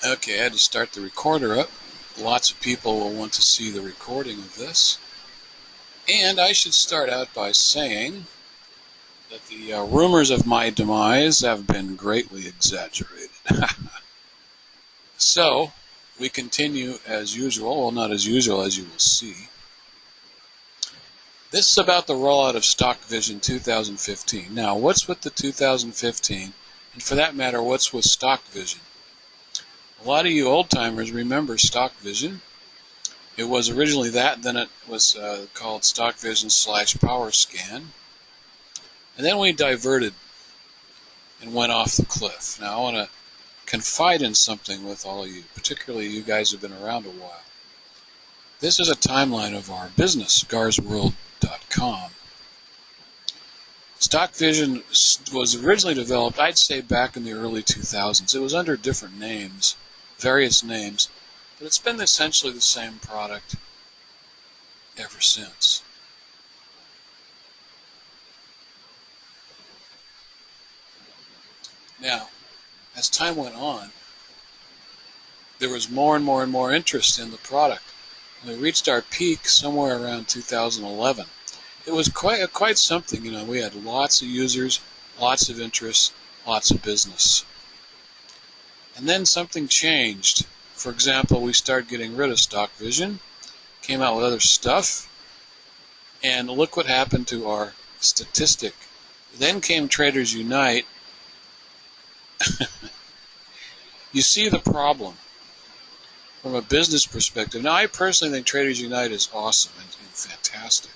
Okay, I had to start the recorder up. Lots of people will want to see the recording of this. And I should start out by saying that the rumors of my demise have been greatly exaggerated. So, we continue as usual. Well, not as usual, as you will see. This is about the rollout of StockVision 2015. Now, what's with the 2015? And for that matter, what's with StockVision? A lot of you old-timers remember StockVision. It was originally that, then it was called StockVision /PowerScan. And then we diverted and went off the cliff. Now I want to confide in something with all of you, particularly you guys who have been around a while. This is a timeline of our business, garsworld.com. StockVision was originally developed, I'd say, back in the early 2000s. It was under different names, various names, but it's been essentially the same product ever since. Now, as time went on, there was more and more and more interest in the product. And we reached our peak somewhere around 2011. It was quite something. You know, we had lots of users, lots of interest, lots of business. And then something changed. For example, we started getting rid of StockVision, came out with other stuff, and look what happened to our statistic. Then came Traders Unite. You see the problem from a business perspective. Now, I personally think Traders Unite is awesome and fantastic,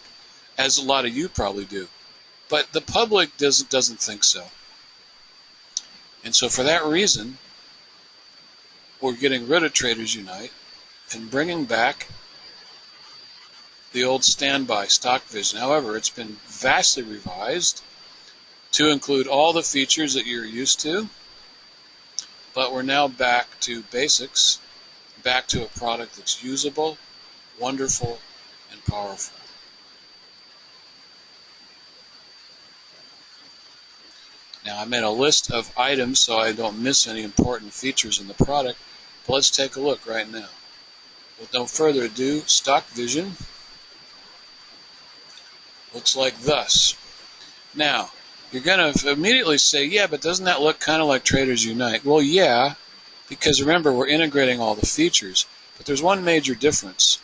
as a lot of you probably do. But the public doesn't think so. And so for that reason, we're getting rid of Traders Unite and bringing back the old standby StockVision. However, it's been vastly revised to include all the features that you're used to, but we're now back to basics, back to a product that's usable, wonderful, and powerful. Now, I made a list of items so I don't miss any important features in the product, but let's take a look right now. With no further ado, StockVision looks like thus. Now, you're going to immediately say, yeah, but doesn't that look kind of like Traders Unite? Well, yeah, because remember, we're integrating all the features, but there's one major difference.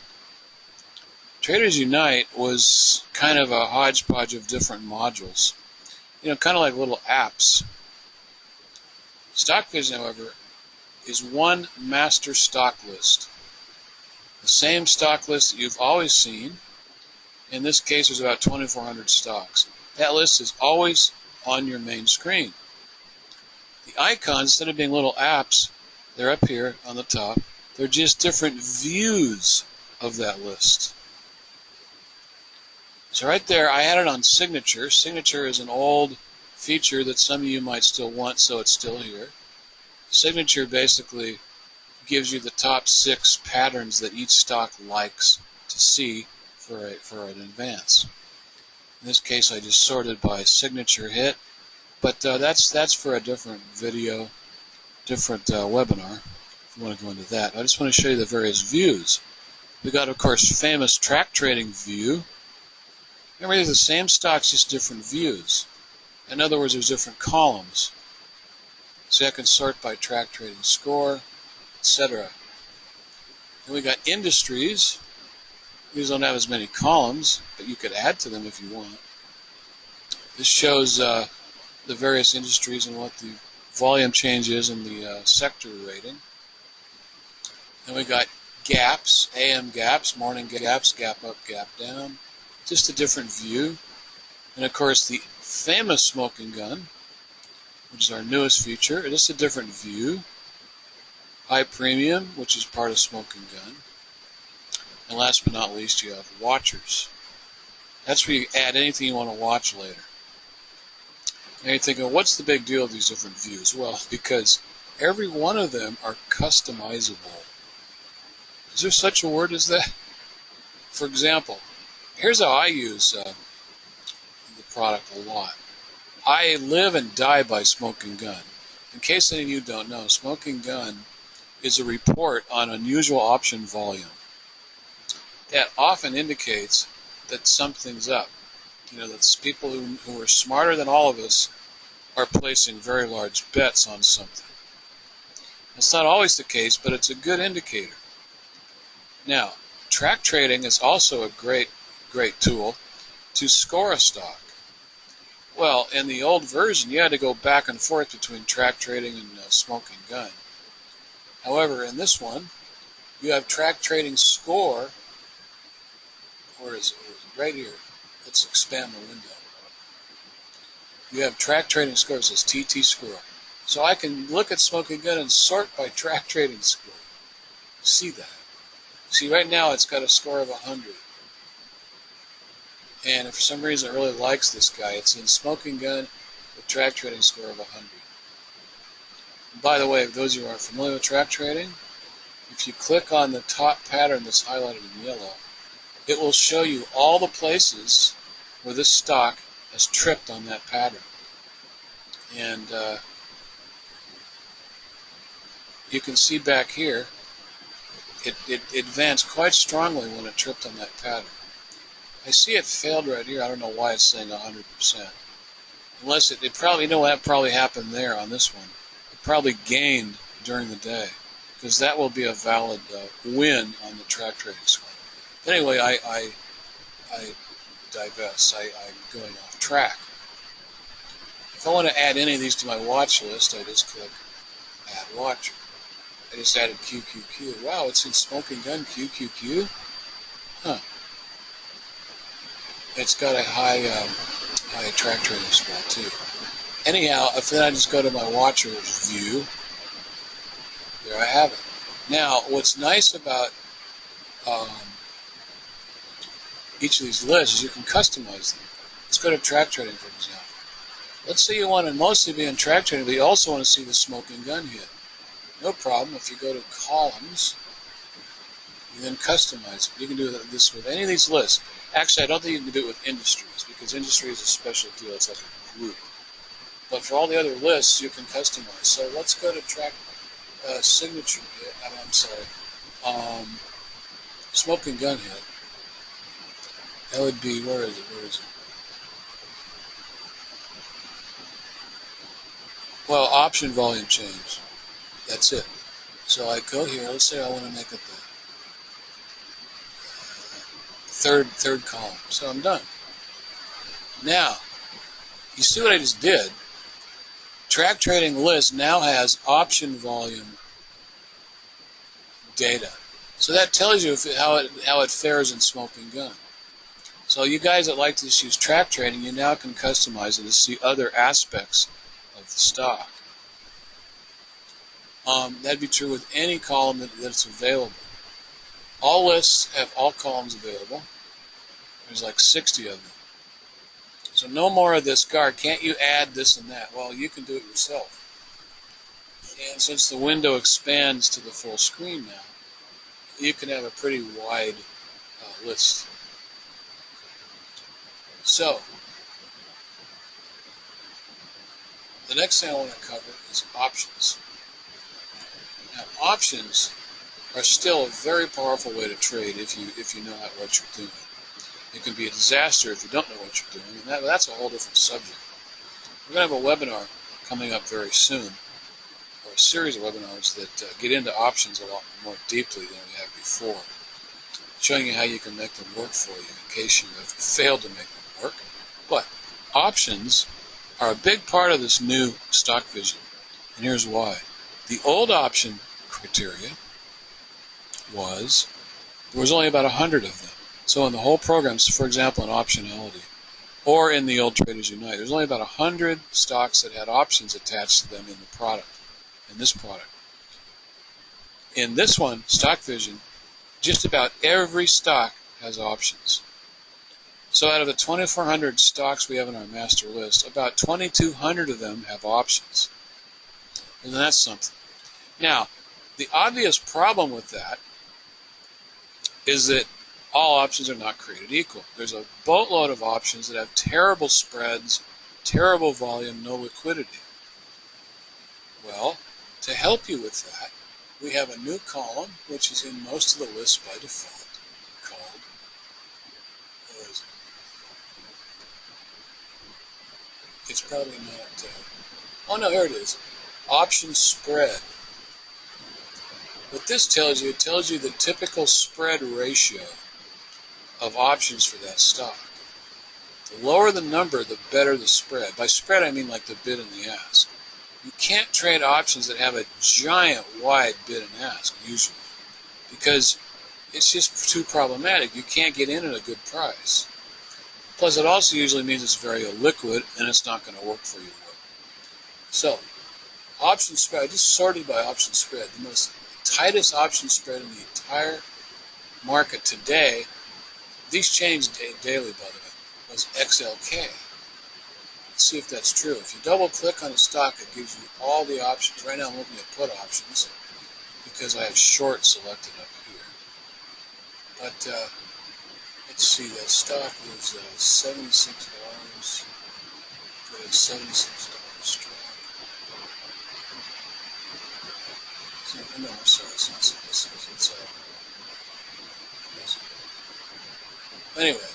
Traders Unite was kind of a hodgepodge of different modules, you know, kind of like little apps. StockVision, however, is one master stock list. The same stock list that you've always seen. In this case, there's about 2,400 stocks. That list is always on your main screen. The icons, instead of being little apps, they're up here on the top. They're just different views of that list. So right there, I had it on Signature. Signature is an old feature that some of you might still want, so it's still here. Signature basically gives you the top 6 patterns that each stock likes to see for an advance. In this case, I just sorted by signature hit, but that's for a different video, different webinar, if you want to go into that. I just want to show you the various views. We got, of course, famous track trading view. Remember, they're the same stocks, just different views. In other words, there's different columns. So I can sort by track trading score, etc. Then we got industries. These don't have as many columns, but you could add to them if you want. This shows the various industries and what the volume change is in the sector rating. Then we got gaps, AM gaps, morning gaps, gap up, gap down. Just a different view. And of course the famous smoking gun, which is our newest feature, just a different view. High premium, which is part of smoking gun. And last but not least, you have watchers. That's where you add anything you want to watch later. Now you're thinking, what's the big deal with these different views? Well, because every one of them are customizable. Is there such a word as that? For example, here's how I use the product a lot. I live and die by smoking gun. In case any of you don't know, smoking gun is a report on unusual option volume. That often indicates that something's up. You know, that people who are smarter than all of us are placing very large bets on something. It's not always the case, but it's a good indicator. Now, track trading is also a great tool to score a stock. Well, in the old version, you had to go back and forth between track trading and smoking gun. However, in this one, you have track trading score. Where is it? Right here. Let's expand the window. You have track trading score. It says TT score. So I can look at smoking gun and sort by track trading score. See that? See, right now it's got a score of 100. And if for some reason it really likes this guy, it's in smoking gun with track trading score of 100. And by the way, if those of you who aren't familiar with track trading, if you click on the top pattern that's highlighted in yellow, it will show you all the places where this stock has tripped on that pattern. And you can see back here, it advanced quite strongly when it tripped on that pattern. I see it failed right here. I don't know why it's saying 100%. Unless it probably, you know what probably happened there on this one. It probably gained during the day, because that will be a valid win on the track trading score. But anyway, I divest. I'm going off track. If I want to add any of these to my watch list, I just click Add Watcher. I just added QQQ. Wow, it's in smoking gun QQQ? Huh. It's got a high track trading score too. Anyhow, if then I just go to my watchers view, there I have it. Now, what's nice about each of these lists is you can customize them. Let's go to track trading, for example. Let's say you want to mostly be in track trading, but you also want to see the smoking gun hit. No problem. If you go to columns, you then customize it. You can do this with any of these lists. Actually, I don't think you can do it with industries, because industry is a special deal. It's like a group. But for all the other lists, you can customize. So let's go to track signature hit. I'm sorry. Smoking gun hit. That would be, where is it? Well, option volume change. That's it. So I go here. Let's say I want to make it the third column. So I'm done. Now, you see what I just did? Track trading list now has option volume data. So that tells you how it fares in smoking gun. So you guys that like to just use track trading, you now can customize it to see other aspects of the stock. That'd be true with any column that's available. All lists have all columns available. There's like 60 of them. So no more of this guard. Can't you add this and that? Well, you can do it yourself. And since the window expands to the full screen now, you can have a pretty wide list. So, the next thing I want to cover is options. Now, options are still a very powerful way to trade if you know what you're doing. It can be a disaster if you don't know what you're doing, and that's a whole different subject. We're going to have a webinar coming up very soon, or a series of webinars that get into options a lot more deeply than we have before, showing you how you can make them work for you in case you have failed to make them work. But options are a big part of this new StockVision, and here's why. The old option criteria was there was only about 100 of them. So in the whole program, for example, in optionality, or in the old Traders Unite, there's only about 100 stocks that had options attached to them in the product, in this product. In this one, StockVision, just about every stock has options. So out of the 2,400 stocks we have in our master list, about 2,200 of them have options. And that's something. Now, the obvious problem with that is that all options are not created equal. There's a boatload of options that have terrible spreads, terrible volume, no liquidity. Well, to help you with that, we have a new column, which is in most of the lists by default, called, where is it? It's probably not, oh no, here it is, option spread. What this tells you, it tells you the typical spread ratio of options for that stock. The lower the number, the better the spread. By spread, I mean like the bid and the ask. You can't trade options that have a giant wide bid and ask, usually, because it's just too problematic. You can't get in at a good price. Plus, it also usually means it's very illiquid, and it's not going to work for you well. So, option spread, I just sorted by option spread. The most tightest option spread in the entire market today, these change daily, by the way, was XLK. Let's see if that's true. If you double click on a stock, it gives you all the options. Right now I'm looking at put options because I have short selected up here. But let's see, that stock was $76. Got a $76 strike. So, no, I'm sorry, it's not $76. It's anyway.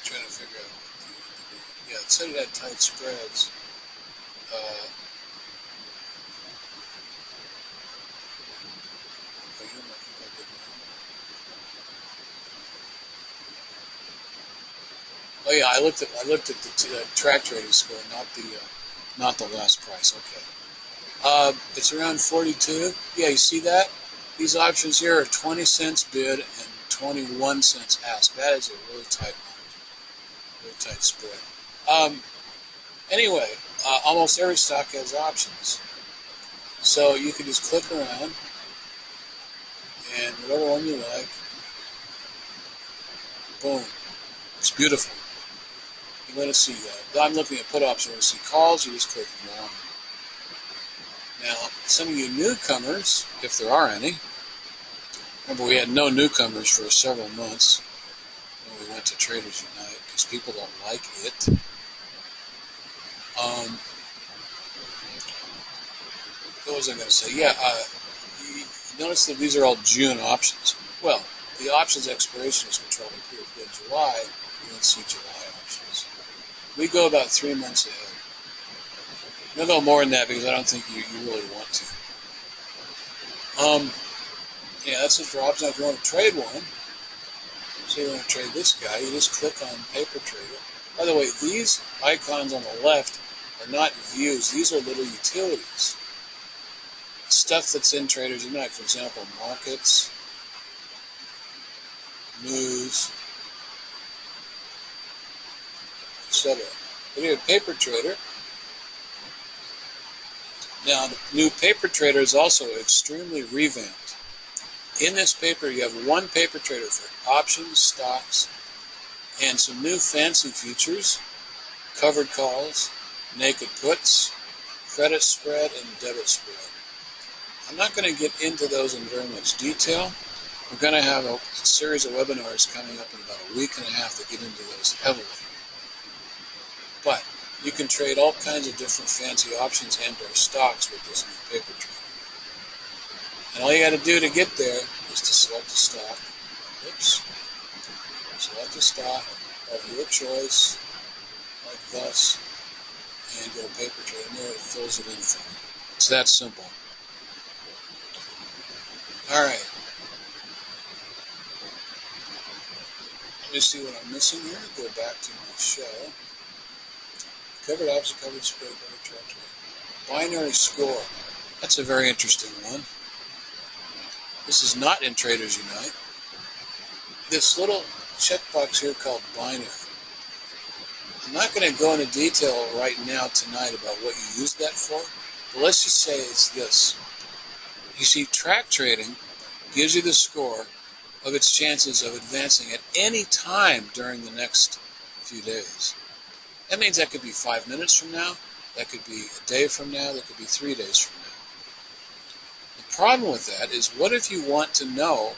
Trying to figure out what yeah, it said it had tight spreads. Oh yeah, I looked at the track trading score, not the last price. Okay, it's around 42. Yeah, you see that? These options here are 20 cents bid and 21 cents ask. That is a really tight margin, really tight spread. Anyway, almost every stock has options, so you can just click around and whatever one you like, boom, it's beautiful. You want to see I'm looking at put options. You want to see calls, you just click one. Now, some of you newcomers, if there are any, remember we had no newcomers for several months when we went to Traders Unite because people don't like it. What was I going to say? Yeah, notice that these are all June options. Well, the options expiration is controlled in July. You can see July options. We go about 3 months ahead. We'll go more than that because I don't think you really want to. Yeah, that's it for options. If you want to trade one, so you want to trade this guy, you just click on Paper Trader. By the way, these icons on the left are not views. These are little utilities. Stuff that's in Traders Unite, for example, markets, news, etc. But here, Paper Trader. Now, the new Paper Trader is also extremely revamped. In this paper, you have one Paper Trader for options, stocks, and some new fancy features: covered calls, naked puts, credit spread, and debit spread. I'm not going to get into those in very much detail. We're going to have a series of webinars coming up in about a week and a half that get into those heavily. But you can trade all kinds of different fancy options and/or stocks with this new Paper Trader. And all you got to do to get there is to select a stock. Oops. Select a stock of your choice, like thus, and go Paper Trader. And there it fills it in for you. It's that simple. Alright. Let me see what I'm missing here. Go back to my show. Covered options, covered spread, covered chart. Binary score. That's a very interesting one. This is not in Traders Unite. This little checkbox here called binary. I'm not going to go into detail right now tonight about what you use that for, but let's just say it's this. You see, track trading gives you the score of its chances of advancing at any time during the next few days. That means that could be 5 minutes from now, that could be a day from now, that could be 3 days from now. The problem with that is, what if you want to know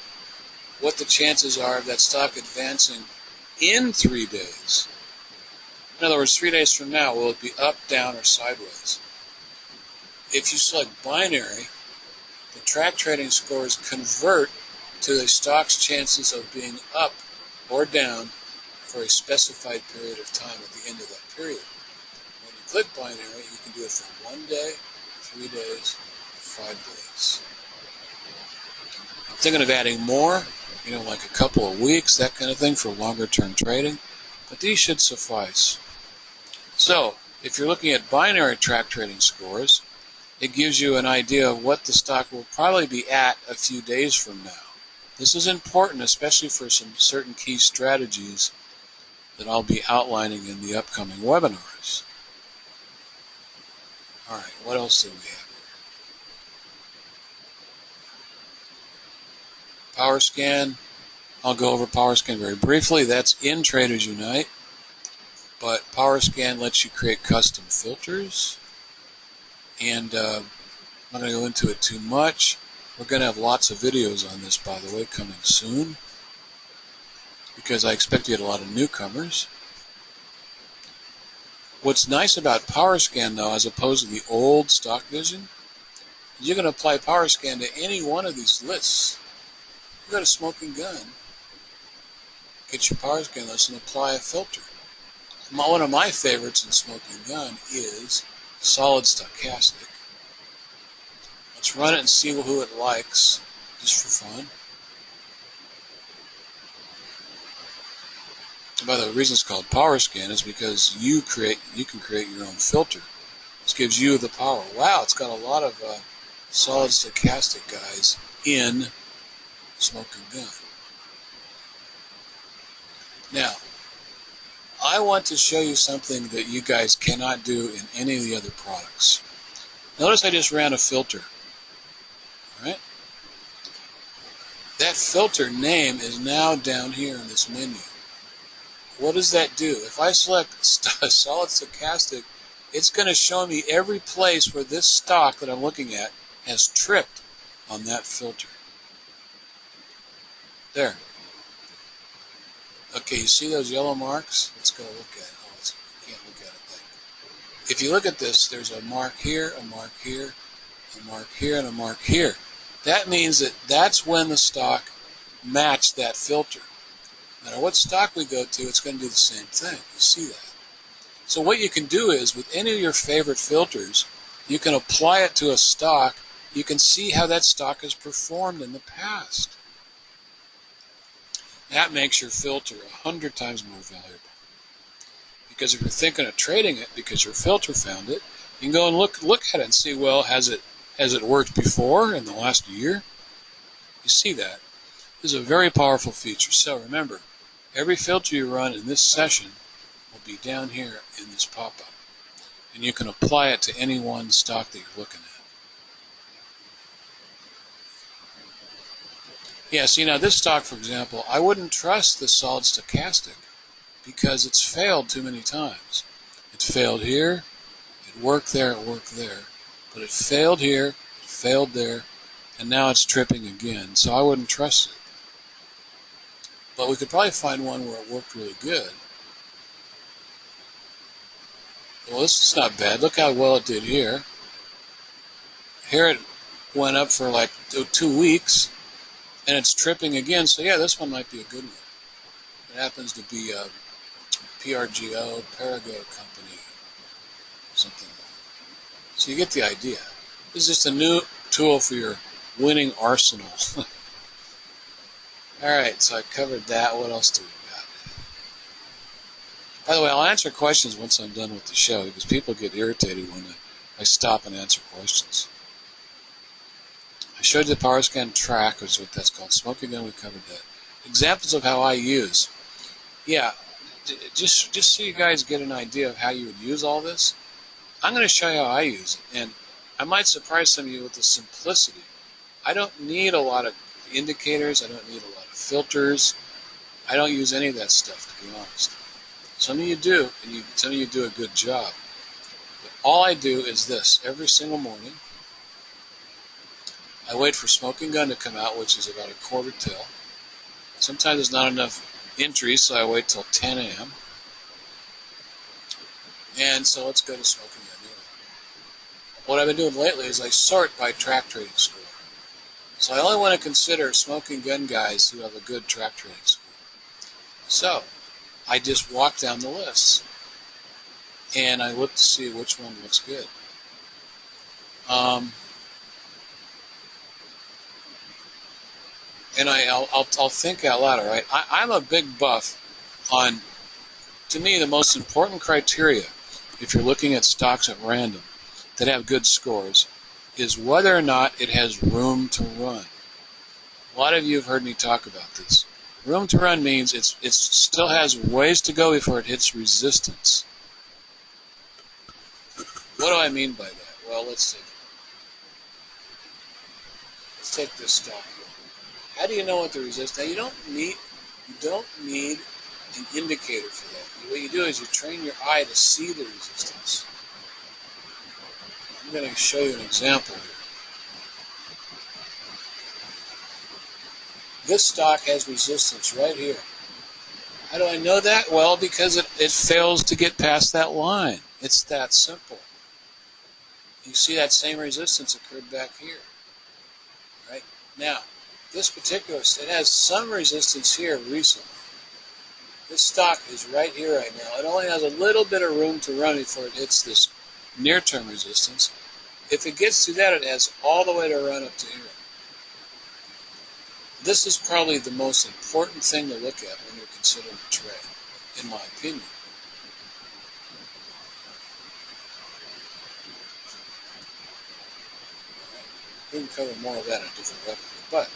what the chances are of that stock advancing in 3 days? In other words, 3 days from now, will it be up, down, or sideways? If you select binary, the track trading scores convert to the stock's chances of being up or down for a specified period of time at the end of that period. When you click binary, you can do it for 1 day, 3 days, 5 days. I'm thinking of adding more, like a couple of weeks, that kind of thing for longer term trading, but these should suffice. So, if you're looking at binary track trading scores, it gives you an idea of what the stock will probably be at a few days from now. This is important, especially for some certain key strategies that I'll be outlining in the upcoming webinars. All right, what else do we have here? PowerScan. I'll go over PowerScan very briefly. That's in Traders Unite, but PowerScan lets you create custom filters, and I'm not going to go into it too much. We're going to have lots of videos on this, by the way, coming soon, because I expect to get a lot of newcomers. What's nice about PowerScan, though, as opposed to the old StockVision, is you can apply PowerScan to any one of these lists. You go to Smoking Gun, get your PowerScan list, and apply a filter. One of my favorites in Smoking Gun is Solid Stochastic. Let's run it and see who it likes, just for fun. And by the way, the reason it's called PowerScan is because you can create your own filter. This gives you the power. Wow, it's got a lot of Solid Stochastic guys in Smoking Gun. Now, I want to show you something that you guys cannot do in any of the other products. Notice I just ran a filter. All right? That filter name is now down here in this menu. What does that do? If I select Solid Stochastic, it's going to show me every place where this stock that I'm looking at has tripped on that filter. There. Okay, you see those yellow marks? Let's go look at it. Oh, you can't look at it there. If you look at this, there's a mark here, a mark here, a mark here, and a mark here. That means that that's when the stock matched that filter. No matter what stock we go to, it's going to do the same thing. You see that. So what you can do is, with any of your favorite filters, you can apply it to a stock. You can see how that stock has performed in the past. That makes your filter 100 times more valuable. Because if you're thinking of trading it because your filter found it, you can go and look at it and see, well, has it worked before in the last year? You see that. This is a very powerful feature. So remember, every filter you run in this session will be down here in this pop-up. And you can apply it to any one stock that you're looking at. Yeah, see now this stock, for example, I wouldn't trust the Solid Stochastic because it's failed too many times. It failed here, it worked there, it worked there. But it failed here, it failed there, and now it's tripping again. So I wouldn't trust it. But we could probably find one where it worked really good. Well, this is not bad. Look how well it did here. Here it went up for like 2 weeks. And it's tripping again, so yeah, this one might be a good one. It happens to be a PRGO, Perigo company, something like that. So you get the idea. This is just a new tool for your winning arsenal. Alright, so I covered that. What else do we got? By the way, I'll answer questions once I'm done with the show, because people get irritated when I stop and answer questions. I showed you the PowerScan track, which is what that's called. Smoking Gun, we covered that. Examples of how I use. Yeah, just so you guys get an idea of how you would use all this, I'm going to show you how I use it. And I might surprise some of you with the simplicity. I don't need a lot of indicators. I don't need a lot of filters. I don't use any of that stuff, to be honest. Some of you do, and some of you do a good job. But all I do is this. Every single morning, I wait for Smoking Gun to come out, which is about 1/4 till. Sometimes there's not enough entries, so I wait till 10 a.m. And so let's go to Smoking Gun. What I've been doing lately is I sort by track trading score. So I only want to consider smoking gun guys who have a good track trading score. So I just walk down the list and I look to see which one looks good. And I'll think out loud, all right? I'm a big buff on, to me, the most important criteria, if you're looking at stocks at random that have good scores, is whether or not it has room to run. A lot of you have heard me talk about this. Room to run means it still has ways to go before it hits resistance. What do I mean by that? Well, let's take this stock here. How do you know what the resistance? Now you don't need an indicator for that. What you do is you train your eye to see the resistance. I'm going to show you an example here. This stock has resistance right here. How do I know that? Well, because it fails to get past that line. It's that simple. You see that same resistance occurred back here. Right? Now, this particular, it has some resistance here recently. This stock is right here right now. It only has a little bit of room to run before it hits this near-term resistance. If it gets through that, it has all the way to run up to here. This is probably the most important thing to look at when you're considering a trade, in my opinion. We can cover more of that in a different webinar. But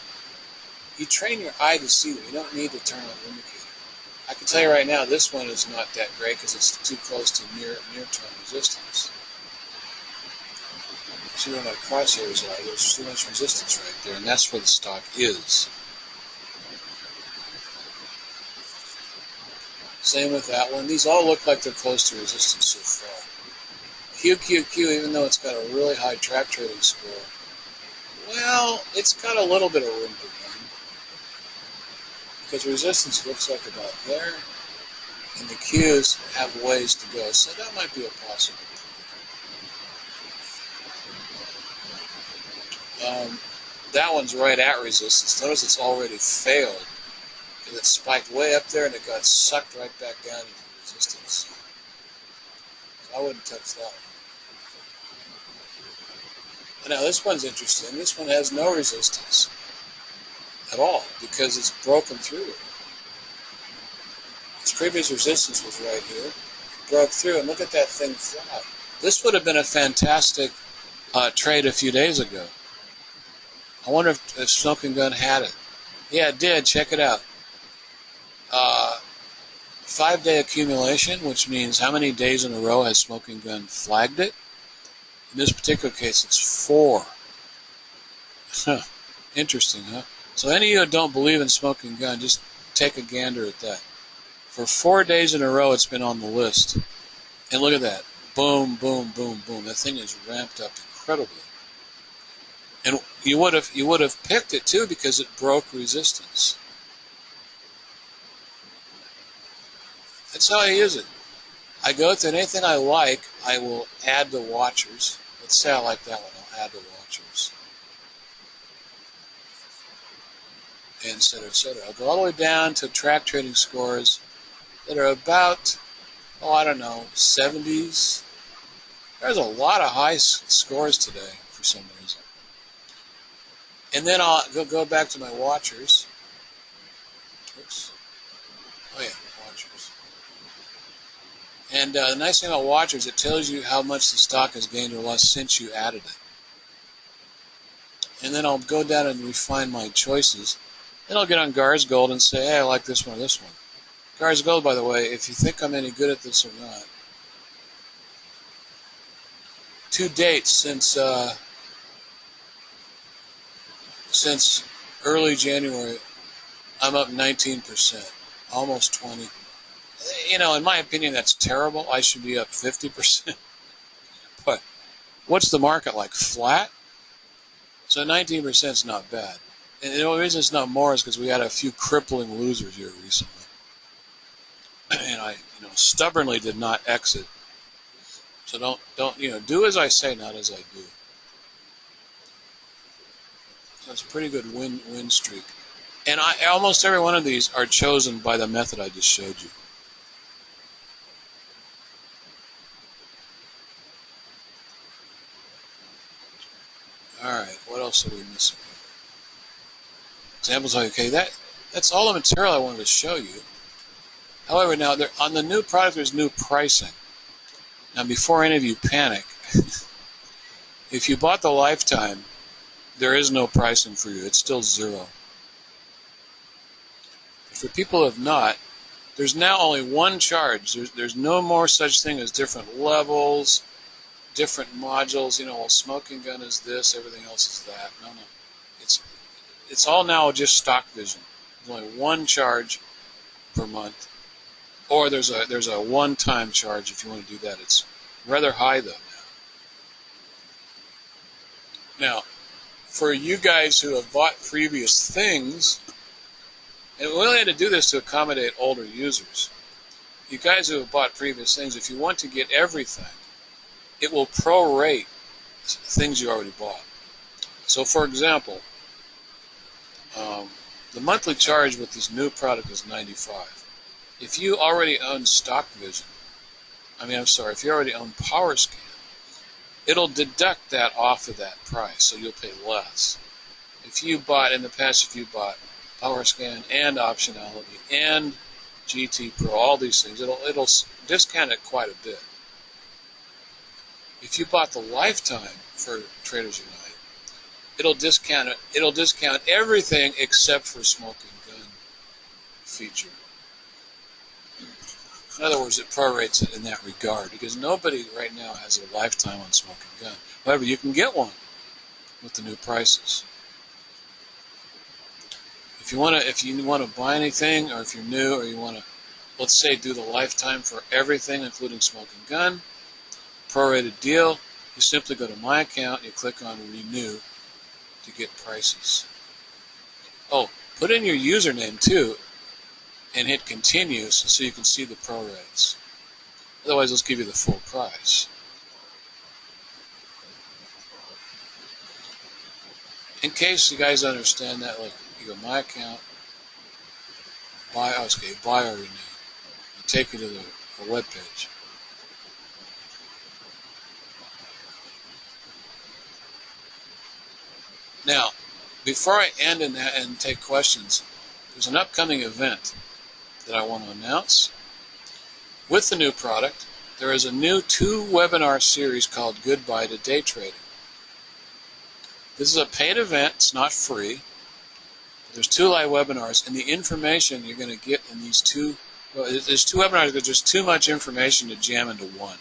you train your eye to see them. You don't need to turn on the indicator. I can tell you right now, this one is not that great because it's too close to near-term resistance. See where my crosshairs are? There's too much resistance right there, and that's where the stock is. Same with that one. These all look like they're close to resistance so far. QQQ, even though it's got a really high track trading score, well, it's got a little bit of room to run. Because resistance looks like about there, and the Qs have ways to go, so that might be a possibility. That one's right at resistance. Notice it's already failed. It spiked way up there and it got sucked right back down into resistance. So I wouldn't touch that one. Now this one's interesting. This one has no resistance at all because it's broken through it. Its previous resistance was right here. It broke through, and look at that thing fly. This would have been a fantastic trade a few days ago. I wonder if Smoking Gun had it. Yeah, it did. Check it out. 5-day accumulation, which means how many days in a row has Smoking Gun flagged it? In this particular case, it's 4. Interesting, huh? So any of you that don't believe in Smoking Gun, just take a gander at that. For 4 days in a row, it's been on the list. And look at that. Boom, boom, boom, boom. That thing is ramped up incredibly. And you would have picked it too because it broke resistance. That's how I use it. I go through anything I like, I will add to watchers. Let's say I like that one, I'll add to watchers. And et cetera, et cetera. I'll go all the way down to track trading scores that are about, I don't know, 70s. There's a lot of high scores today for some reason. And then I'll go back to my watchers. Oops. Oh yeah, watchers. And the nice thing about watchers, it tells you how much the stock has gained or lost since you added it. And then I'll go down and refine my choices. Then I'll get on Guards Gold and say, hey, I like this one or this one. Guards Gold, by the way, if you think I'm any good at this or not, to date, since early January, I'm up 19%, almost 20. You know, in my opinion, that's terrible. I should be up 50%. But what's the market like? Flat? So 19% is not bad. And the reason it's not more is because we had a few crippling losers here recently. And I, stubbornly did not exit So don't do as I say, not as I do. That's a pretty good win streak. And almost every one of these are chosen by the method I just showed you. Alright, what else are we missing? Examples, okay, that's all the material I wanted to show you. However, now on the new product there's new pricing. Now before any of you panic, if you bought the lifetime, there is no pricing for you. It's still zero. For people who have not, there's now only one charge. There's no more such thing as different levels, different modules. Well, smoking gun is this, everything else is that. No. It's all now just StockVision. There's only one charge per month. Or there's a one-time charge if you want to do that. It's rather high though now. Now, for you guys who have bought previous things, and we only had to do this to accommodate older users. You guys who have bought previous things, if you want to get everything, it will prorate things you already bought. So, for example, the monthly charge with this new product is $95. If you already own StockVision, if you already own PowerScan, it'll deduct that off of that price, so you'll pay less. If you bought PowerScan and optionality and GT Pro, all these things, it'll discount it quite a bit. If you bought the lifetime for Traders Unite, it'll discount everything except for smoking gun feature. In other words, it prorates it in that regard, because nobody right now has a lifetime on smoking gun. However, you can get one with the new prices. If you want to buy anything, or if you're new, or you want to, let's say, do the lifetime for everything, including smoking gun, prorated deal, you simply go to My Account, you click on Renew to get prices. Oh, put in your username too, and hit Continue so you can see the prorates. Otherwise, let's give you the full price. In case you guys understand that, like, you go My Account, buy or renew. It'll take you to the web page. Now, before I end and take questions, there's an upcoming event that I want to announce. With the new product, there is a new 2-webinar series called Goodbye to Day Trading. This is a paid event. It's not free. There's 2 live webinars, and the information you're going to get in these there's 2 webinars, but there's too much information to jam into one.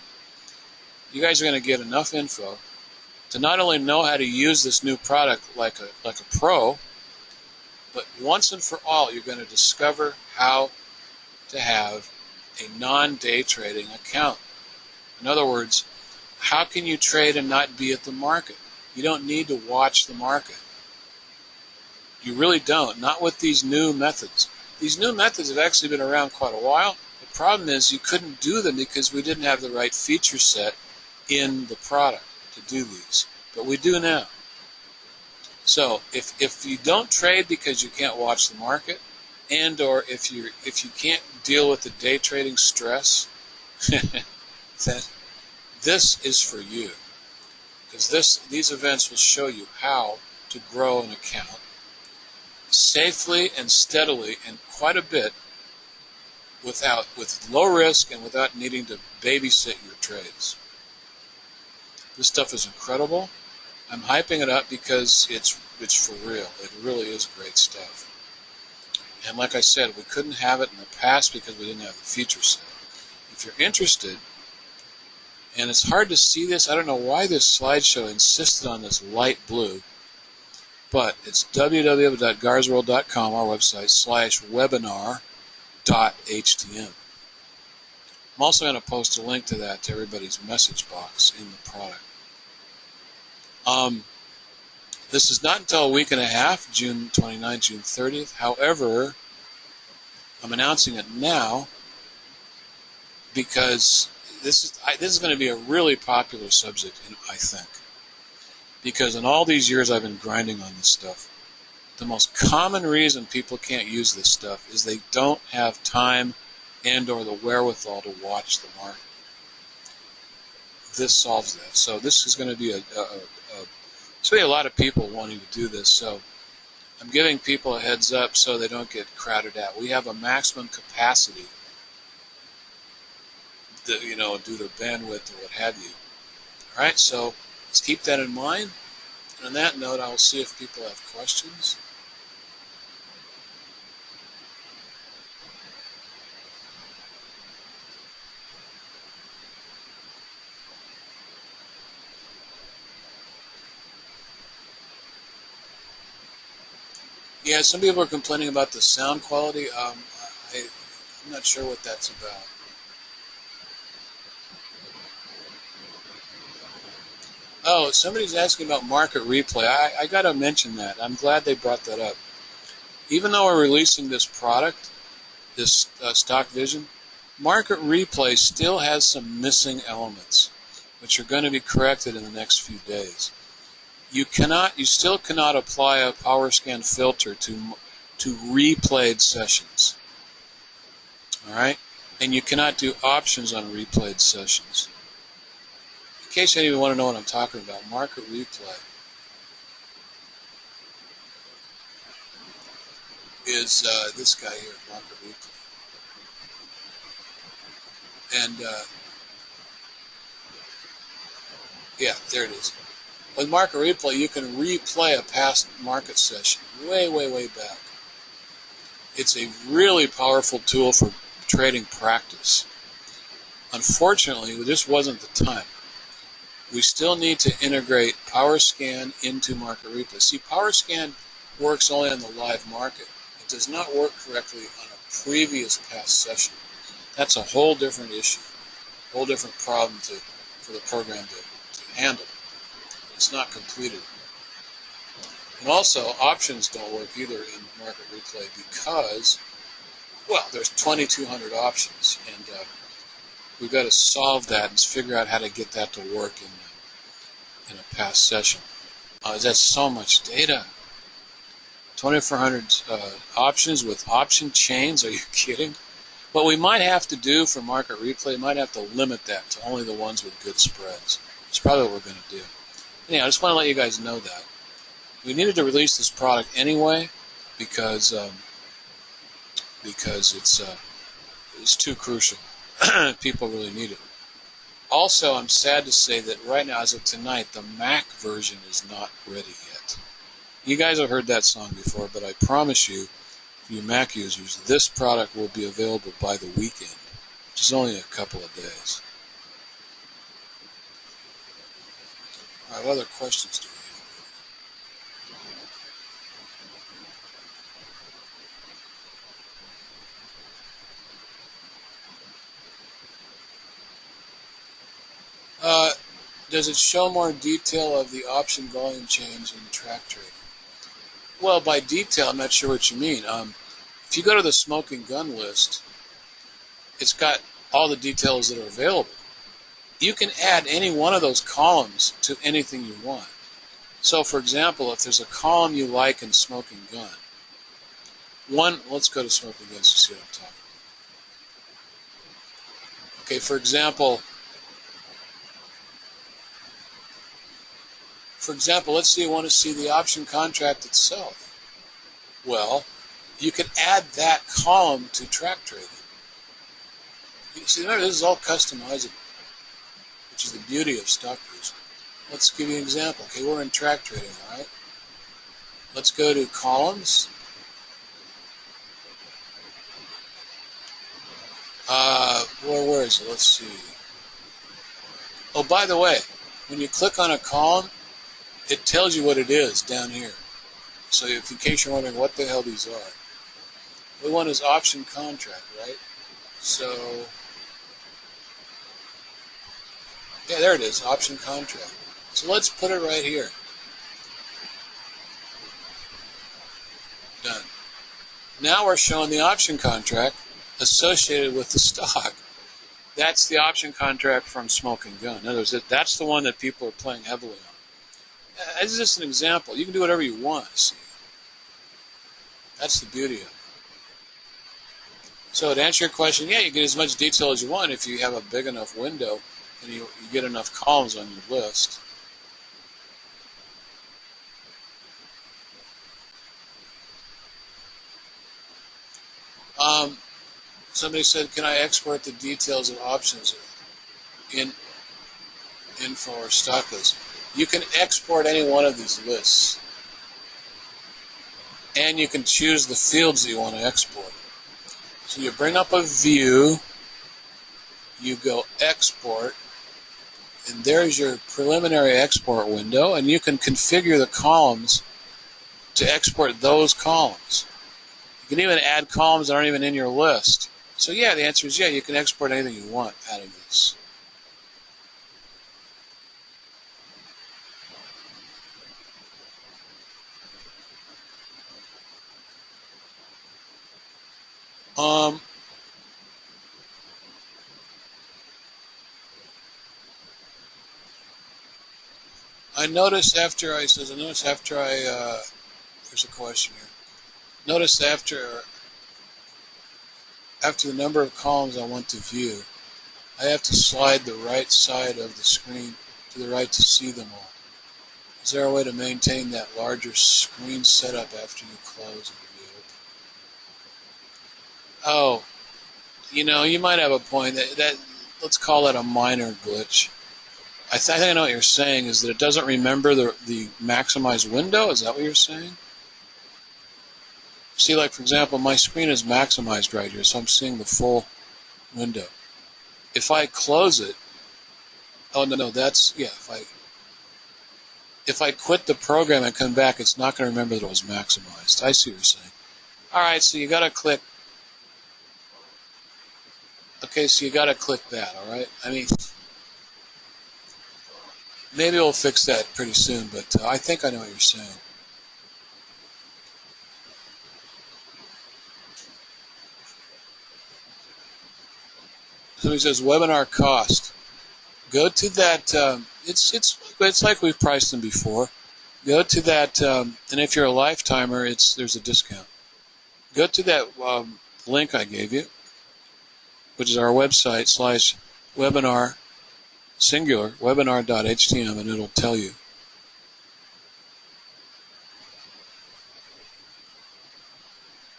You guys are going to get enough info to not only know how to use this new product like a pro, but once and for all, you're going to discover how to have a non-day trading account. In other words, how can you trade and not be at the market? You don't need to watch the market. You really don't. Not with these new methods. These new methods have actually been around quite a while. The problem is you couldn't do them because we didn't have the right feature set in the product to do these. But we do now. So if you don't trade because you can't watch the market, and or if you can't deal with the day trading stress, then this is for you. Because these events will show you how to grow an account safely and steadily and quite a bit with low risk and without needing to babysit your trades. This stuff is incredible. I'm hyping it up because it's for real. It really is great stuff. And like I said, we couldn't have it in the past because we didn't have the feature set. If you're interested, and it's hard to see this, I don't know why this slideshow insisted on this light blue, but it's www.garsworld.com, our website, /webinar.htm. I'm also going to post a link to that to everybody's message box in the product. This is not until a week and a half, June 29th, June 30th. However, I'm announcing it now because this is going to be a really popular subject, I think, because in all these years I've been grinding on this stuff, the most common reason people can't use this stuff is they don't have time and/or the wherewithal to watch the market. This solves that. So this is going to be a lot of people wanting to do this. So I'm giving people a heads up so they don't get crowded out. We have a maximum capacity, due to bandwidth or what have you. All right, so let's keep that in mind. And on that note, I'll see if people have questions. Yeah, some people are complaining about the sound quality. I'm not sure what that's about. Oh, somebody's asking about market replay. I got to mention that. I'm glad they brought that up. Even though we're releasing this product, this StockVision, market replay still has some missing elements, which are going to be corrected in the next few days. You still cannot apply a power scan filter to replayed sessions. All right, and you cannot do options on replayed sessions. In case any of you want to know what I'm talking about, market replay is this guy here, market replay, and yeah, there it is. With market replay, you can replay a past market session way, way, way back. It's a really powerful tool for trading practice. Unfortunately, this wasn't the time. We still need to integrate PowerScan into market replay. See, PowerScan works only on the live market. It does not work correctly on a previous past session. That's a whole different issue, a whole different problem for the program to handle. It's not completed. And also, options don't work either in market replay because, well, there's 2,200 options, and we've got to solve that and figure out how to get that to work in a past session. That's so much data. 2,400 options with option chains. Are you kidding? What we might have to do for market replay, might have to limit that to only the ones with good spreads. That's probably what we're going to do. Anyhow, I just want to let you guys know that. We needed to release this product anyway because it's too crucial. People really need it. Also, I'm sad to say that right now, as of tonight, the Mac version is not ready yet. You guys have heard that song before, but I promise you, for you Mac users, this product will be available by the weekend, which is only a couple of days. All right, what other questions do we have? Does it show more detail of the option volume change in track trading? Well, by detail, I'm not sure what you mean. If you go to the smoking gun list, it's got all the details that are available. You can add any one of those columns to anything you want. So, for example, if there's a column you like in smoking gun, let's go to smoking guns to see what I'm talking about. Okay, for example, let's say you want to see the option contract itself. Well, you can add that column to track trading. You see, remember, this is all customizable, which is the beauty of StockVision. Let's give you an example. Okay, we're in track trading, all right? Let's go to columns. Where is it? Let's see. Oh, by the way, when you click on a column, it tells you what it is down here. So in case you're wondering what the hell these are. The one is option contract, right? So, yeah, there it is, option contract. So let's put it right here. Done. Now we're showing the option contract associated with the stock. That's the option contract from Smoking Gun. In other words, that's the one that people are playing heavily on. This is just an example. You can do whatever you want, see. That's the beauty of it. So to answer your question, yeah, you get as much detail as you want if you have a big enough window and you get enough columns on your list. Somebody said, can I export the details of options in info or stock list? You can export any one of these lists. And you can choose the fields that you want to export. So you bring up a view, you go export, and there's your preliminary export window, and you can configure the columns to export those columns. You can even add columns that aren't even in your list. So yeah, the answer is yeah, you can export anything you want out of this. I noticed after I, there's a question here. Notice after the number of columns I want to view, I have to slide the right side of the screen to the right to see them all. Is there a way to maintain that larger screen setup after you close and reopen? Oh, you might have a point. That let's call that a minor glitch. I think I know what you're saying is that it doesn't remember the maximized window. Is that what you're saying? See, like, for example, my screen is maximized right here, so I'm seeing the full window. If I close it, oh, no, that's, yeah, if I quit the program and come back, it's not going to remember that it was maximized. I see what you're saying. All right, so you got to click. Okay, so you got to click that, all right? I mean, maybe we'll fix that pretty soon, but I think I know what you're saying. So he says webinar cost. Go to that. It's like we've priced them before. Go to that, and if you're a lifetimer, there's a discount. Go to that link I gave you, which is our website /webinar singular webinar.htm, and it'll tell you.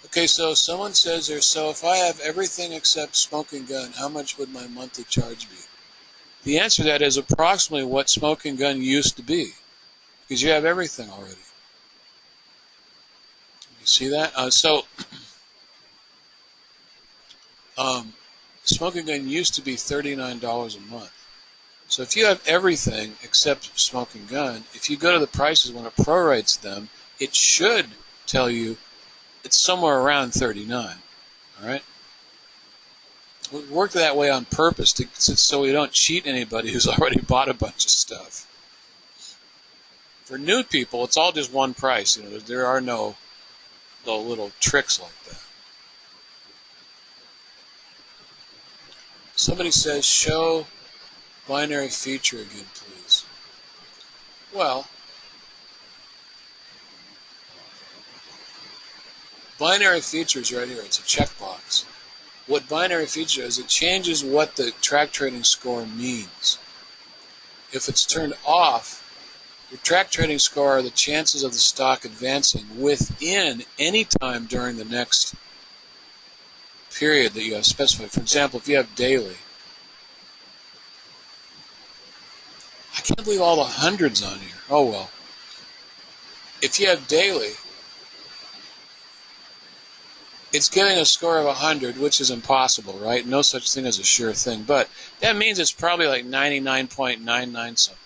Okay, so someone says there, so if I have everything except Smoking Gun, how much would my monthly charge be? The answer to that is approximately what Smoking Gun used to be, because you have everything already. You see that? Smoking Gun used to be $39 a month. So if you have everything except Smoking Gun, if you go to the prices when it prorates them, it should tell you it's somewhere around $39. All right? We work that way on purpose so we don't cheat anybody who's already bought a bunch of stuff. For new people, it's all just one price. There are no little tricks like that. Somebody says, show binary feature again, please. Well, binary feature is right here. It's a checkbox. What binary feature is, it changes what the track trading score means. If it's turned off, your track trading score are the chances of the stock advancing within any time during the next period that you have specified. For example, if you have daily, I can't believe all the hundreds on here. Oh well. If you have daily, it's giving a score of 100, which is impossible, right? No such thing as a sure thing. But that means it's probably like 99.99 something.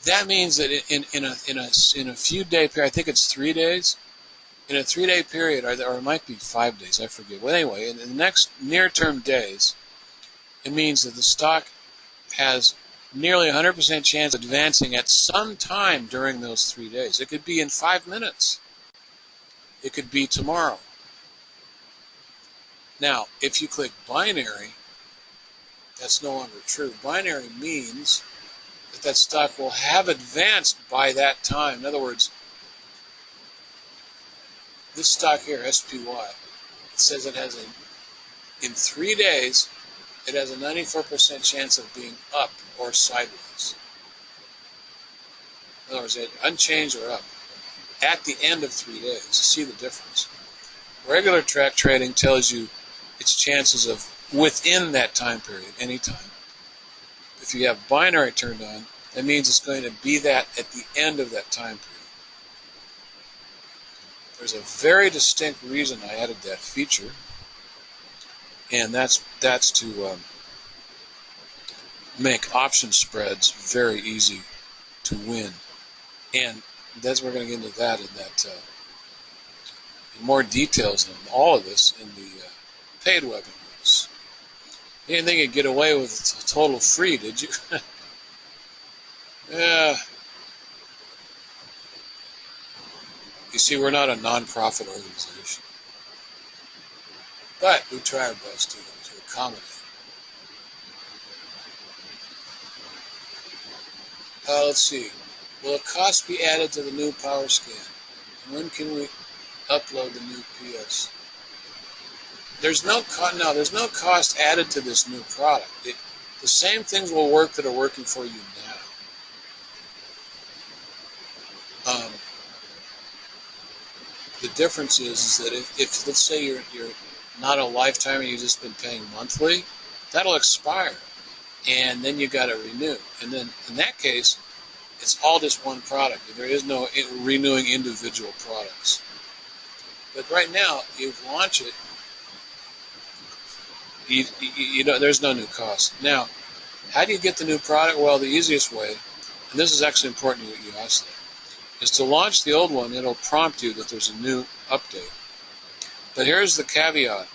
That means that in a few day period, I think it's 3 days. In a 3-day period, or it might be 5 days, I forget. Well, anyway, in the next near-term days, it means that the stock has nearly 100% chance of advancing at some time during those 3 days. It could be in 5 minutes. It could be tomorrow. Now, if you click binary, that's no longer true. Binary means that that stock will have advanced by that time. In other words, this stock here, SPY, it says it has in 3 days, it has a 94% chance of being up or sideways. In other words, unchanged or up at the end of 3 days. See the difference. Regular track trading tells you its chances of within that time period, anytime. If you have binary turned on, that means it's going to be that at the end of that time period. There's a very distinct reason I added that feature, and that's to make option spreads very easy to win. And we're going to get into that in more details in all of this in the paid webinars. You didn't think you'd get away with total free, did you? Yeah. You see, we're not a non-profit organization, but we try our best to accommodate. Let's see. Will a cost be added to the new power scan? And when can we upload the new PS? There's no cost added to this new product. The same things will work that are working for you now. The difference is that if let's say you're not a lifetime and you've just been paying monthly, that'll expire, and then you got to renew. And then in that case, it's all just one product. There is no renewing individual products. But right now, you launch it. You know, there's no new cost. Now, how do you get the new product? Well, the easiest way, and this is actually important you ask that, is to launch the old one. It'll prompt you that there's a new update. But here's the caveat.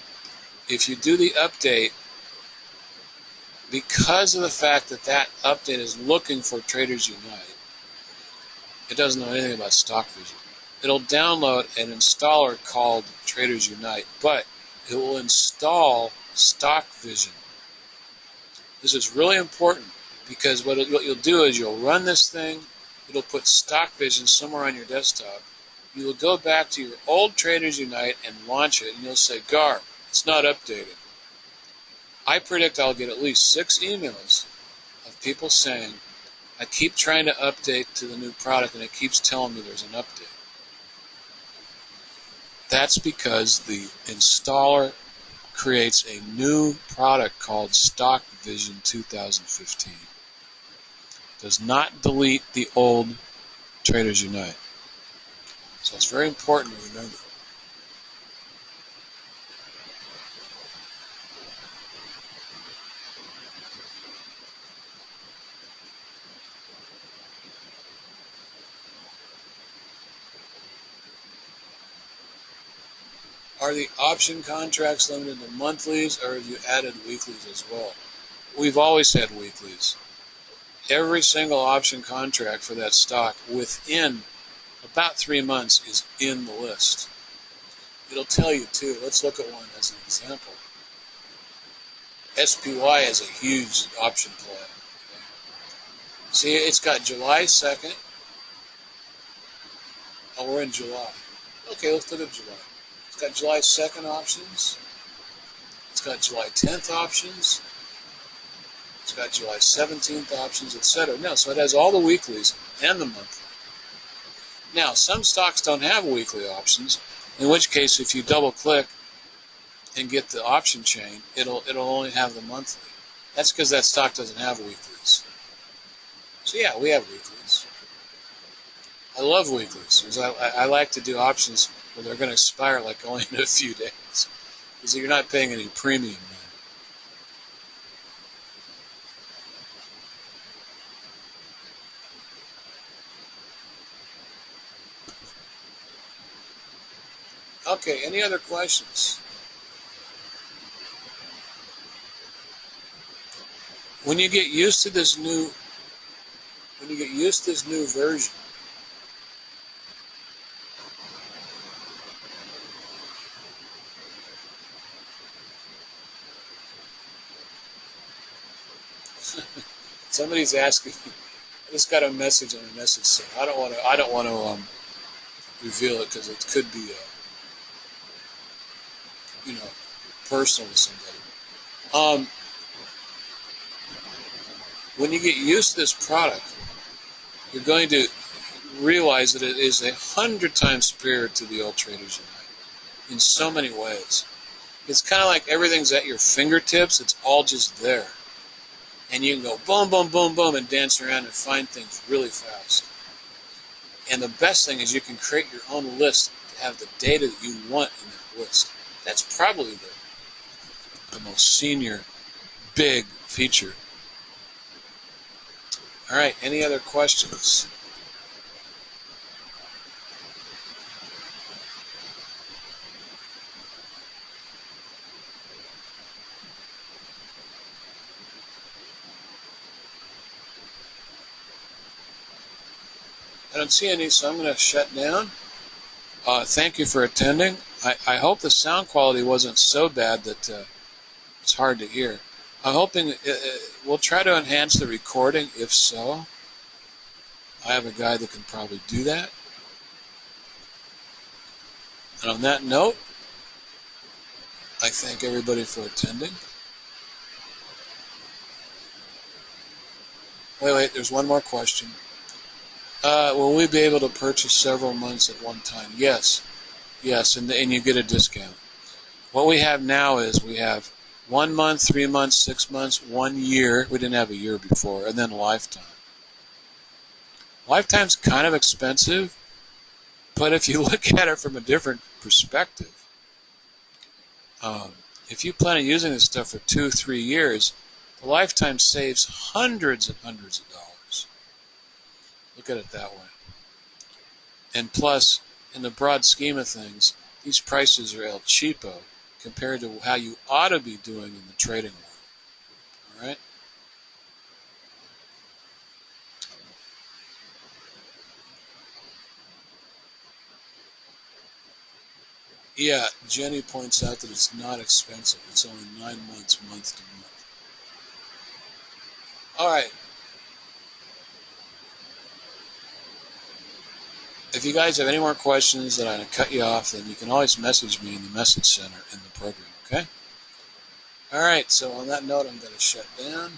If you do the update, because of the fact that that update is looking for Traders Unite, it doesn't know anything about StockVision. It'll download an installer called Traders Unite, but it will install StockVision. This is really important because what you'll do is you'll run this thing. It'll put StockVision somewhere on your desktop. You will go back to your old Traders Unite and launch it, and you'll say, Gar, it's not updated. I predict I'll get at least 6 emails of people saying, I keep trying to update to the new product, and it keeps telling me there's an update. That's because the installer creates a new product called StockVision 2015. Does not delete the old Traders Unite. So it's very important to remember. Are the option contracts limited to monthlies, or have you added weeklies as well? We've always had weeklies. Every single option contract for that stock within about 3 months is in the list. It'll tell you too. Let's look at one as an example. SPY has a huge option play. See, it's got July 2nd. Oh, we're in July. Okay, let's look at July. It's got July 2nd options. It's got July 10th options. It's got July 17th options, etc. No, so it has all the weeklies and the monthly. Now, some stocks don't have weekly options, in which case, if you double-click and get the option chain, it'll only have the monthly. That's because that stock doesn't have weeklies. So yeah, we have weeklies. I love weeklies because I like to do options where they're going to expire like only in a few days, because you're not paying any premium then. Okay, any other questions? When you get used to this new version, Somebody's asking. I just got a message on a message center. I don't want to reveal it because it could be personal to somebody. When you get used to this product, you're going to realize that it is 100 times superior to the old Traders Unite in so many ways. It's kind of like everything's at your fingertips. It's all just there. And you can go boom, boom, boom, boom, and dance around and find things really fast. And the best thing is you can create your own list to have the data that you want in that list. That's probably the most senior, big feature. All right, any other questions? I don't see any, so I'm going to shut down. Thank you for attending. I hope the sound quality wasn't so bad that it's hard to hear. I'm hoping we'll try to enhance the recording. If so, I have a guy that can probably do that. And on that note, I thank everybody for attending. Wait, there's one more question. Will we be able to purchase several months at one time? Yes, and you get a discount. What we have now is we have 1 month, 3 months, 6 months, 1 year. We didn't have a year before, and then lifetime. Lifetime's kind of expensive, but if you look at it from a different perspective, if you plan on using this stuff for 2-3 years, the lifetime saves hundreds and hundreds of dollars. Look at it that way. And plus, in the broad scheme of things, these prices are el cheapo compared to how you ought to be doing in the trading world. All right? Yeah, Jenny points out that it's not expensive. It's only 9 months, month to month. All right. If you guys have any more questions that I cut you off, then you can always message me in the message center in the program, okay? All right, so on that note, I'm going to shut down.